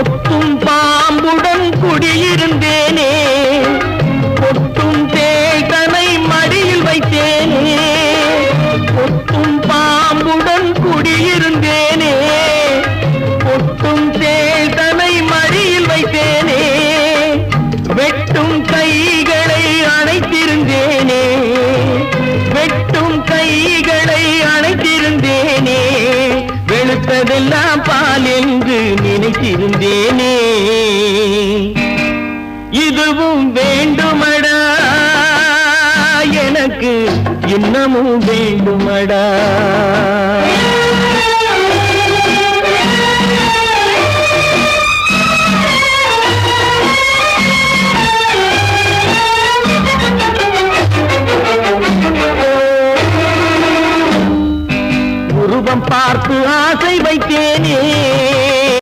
கொத்தும் பாம்புடன் குடியிருந்தேனே, கொத்தும் தேய்தனை மடியில் வைத்தேனே. கொத்தும் பாம்புடன் குடியிருந்தேனே, கொத்தும் தேய்தனை மடியில் வைத்தேனே. வெட்டும் கைகளை அணைத்திருந்தேனே, வெட்டும் கைகளை அணைத்திருந்தேனே. வெளுத்ததெல்லாம் பால் என்று நினைத்திருந்தேனே. இதுவும் வேண்டுமடா, எனக்கு இன்னமும் வேண்டுமடா.